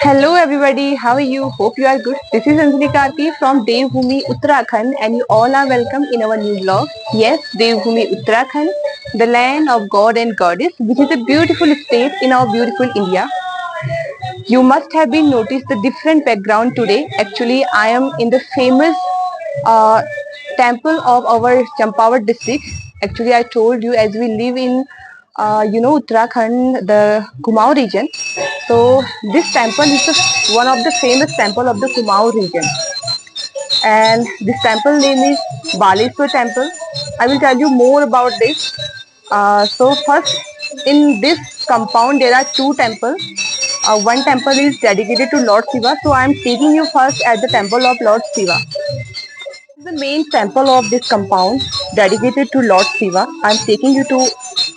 Hello everybody, how are you? Hope you are good. This is Anjali Karti from Devbhoomi Uttarakhand and you all are welcome in our new vlog. Yes, Devbhoomi Uttarakhand, the land of God and Goddess, which is a beautiful state in our beautiful India. You must have been noticed the different background today. Actually, I am in the famous uh, temple of our Champawat district. Actually, I told you as we live in Uttarakhand, the Kumaon region. So this temple is one of the famous temple of the Kumaon region, and this temple name is Baleswar Temple. I will tell you more about this. So first, in this compound there are two temples. One temple is dedicated to Lord Shiva. So I am taking you first at the temple of Lord Shiva. The main temple of this compound dedicated to Lord Shiva. I am taking you to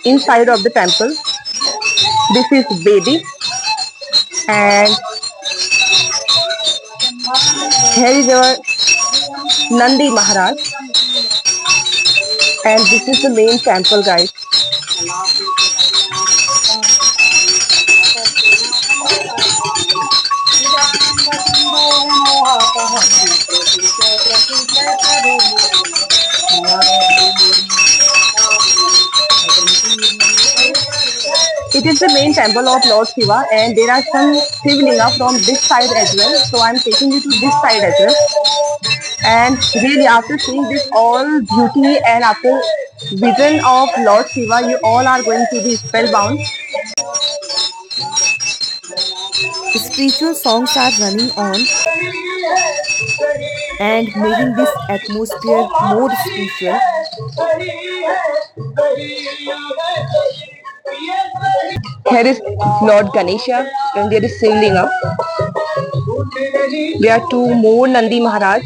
inside of the temple. This is Vedi, and here is our Nandi Maharaj, and this is the main temple, guys. It is the main temple of Lord Shiva, and there are some Shivlinga from this side as well. So I am taking you to this side as well. And really, after seeing this all beauty and after vision of Lord Shiva, you all are going to be spellbound. Spiritual songs are running on and making this atmosphere more spiritual. Here is Lord Ganesha, and there is Shivlinga. There are two more Nandi Maharaj.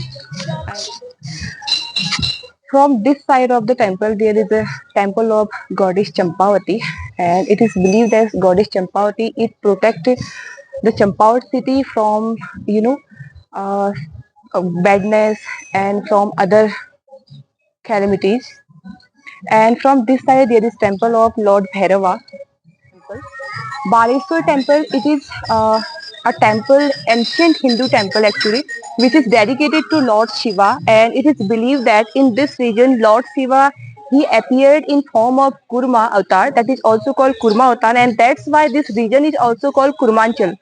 From this side of the temple, there is a temple of Goddess Champavati, and it is believed that Goddess Champavati it protected the Champavat city from you know uh, badness and from other calamities. And from this side, there is temple of Lord Bhairava. Baleswar temple, it is a temple, ancient Hindu temple actually, which is dedicated to Lord Shiva, and it is believed that in this region, Lord Shiva he appeared in form of Kurma avatar, that is also called Kurma avatar, and that's why this region is also called Kurmanchal.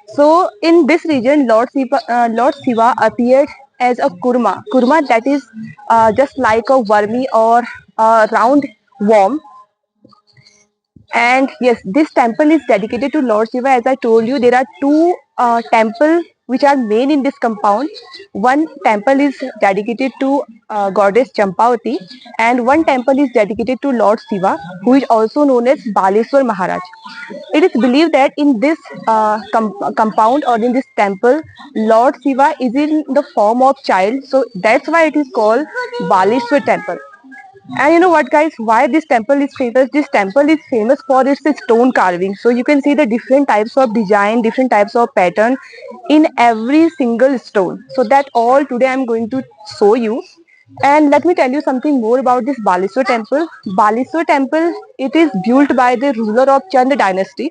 So in this region, Lord Shiva appeared as a kurma. Kurma that is just like a wormy or a round worm, and yes, this temple is dedicated to Lord Shiva. As I told you, there are two temples which are main in this compound. One temple is dedicated to goddess Champavati, and one temple is dedicated to Lord Shiva, who is also known as Baleswar Maharaj. It is believed that in this compound or in this temple, Lord Shiva is in the form of child. So that's why it is called Baleswar Temple. And you know what, guys? Why this temple is famous? This temple is famous for its stone carving. So you can see the different types of design, different types of pattern in every single stone. So that all today I'm going to show you. And let me tell you something more about this Baleswar temple. Baleswar temple, it is built by the ruler of Chand dynasty,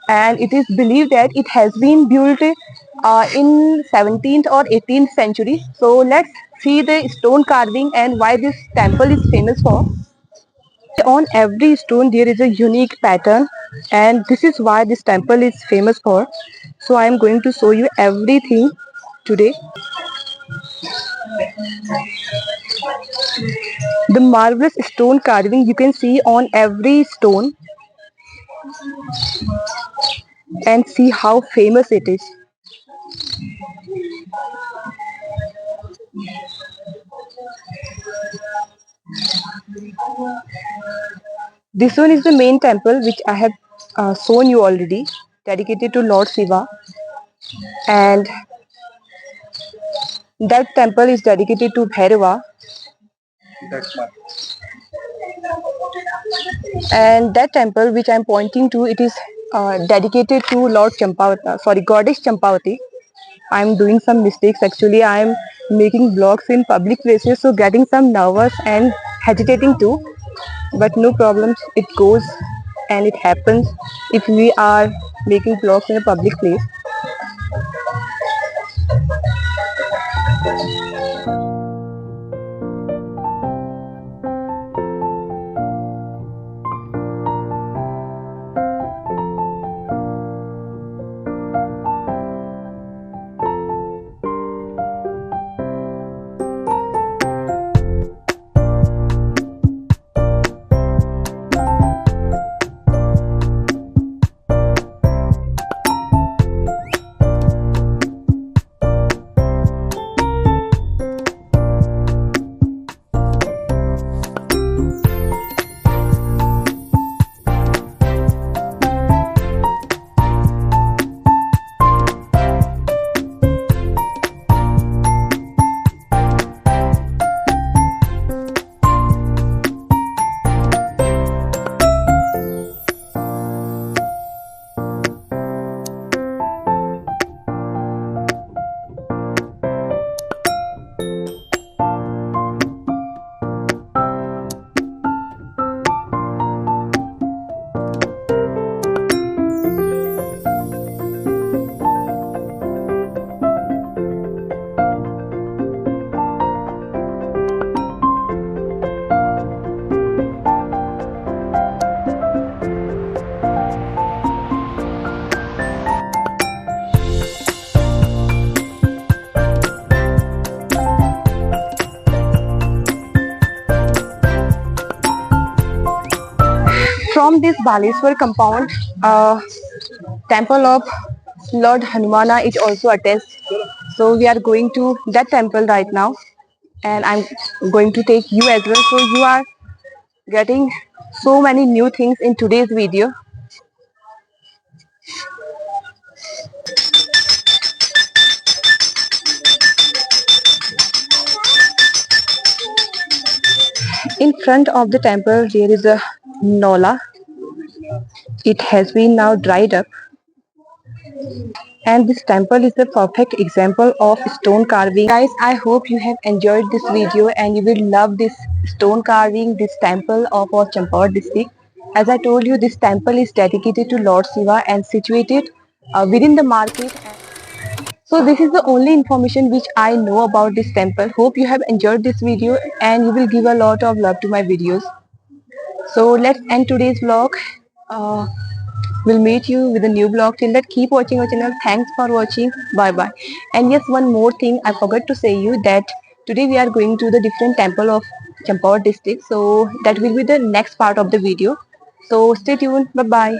and it is believed that it has been built in 17th or 18th century. So let's see the stone carving and why this temple is famous for. On every stone there is a unique pattern, and this is why this temple is famous for. So I am going to show you everything today. The marvelous stone carving you can see on every stone, and see how famous it is. This one is the main temple which I have shown you already, dedicated to Lord Shiva, and that temple is dedicated to Bhairava, and that temple which I am pointing to, it is dedicated to Lord Champavati, sorry, Goddess Champavati. I am doing some mistakes actually. I am making vlogs in public places, so getting some nervous and hesitating too. But no problems, it goes and it happens if we are making vlogs in a public place. From this Baleswar compound, temple of Lord Hanumana is also attached. So we are going to that temple right now, and I'm going to take you as well. So you are getting so many new things in today's video. In front of the temple, there is a Nola. It has been now dried up. And this temple is a perfect example of stone carving. Guys, I hope you have enjoyed this video and you will love this stone carving, this temple of our Champawat district. As I told you, this temple is dedicated to Lord Shiva and situated within the market. So this is the only information which I know about this temple. Hope you have enjoyed this video and you will give a lot of love to my videos. So let's end today's vlog. Uh, we'll meet you with a new vlog. Till that, keep watching our channel. Thanks for watching. Bye bye. And yes, one more thing I forgot to say you that today we are going to the different temple of Champawat district. So that will be the next part of the video. So stay tuned. Bye bye.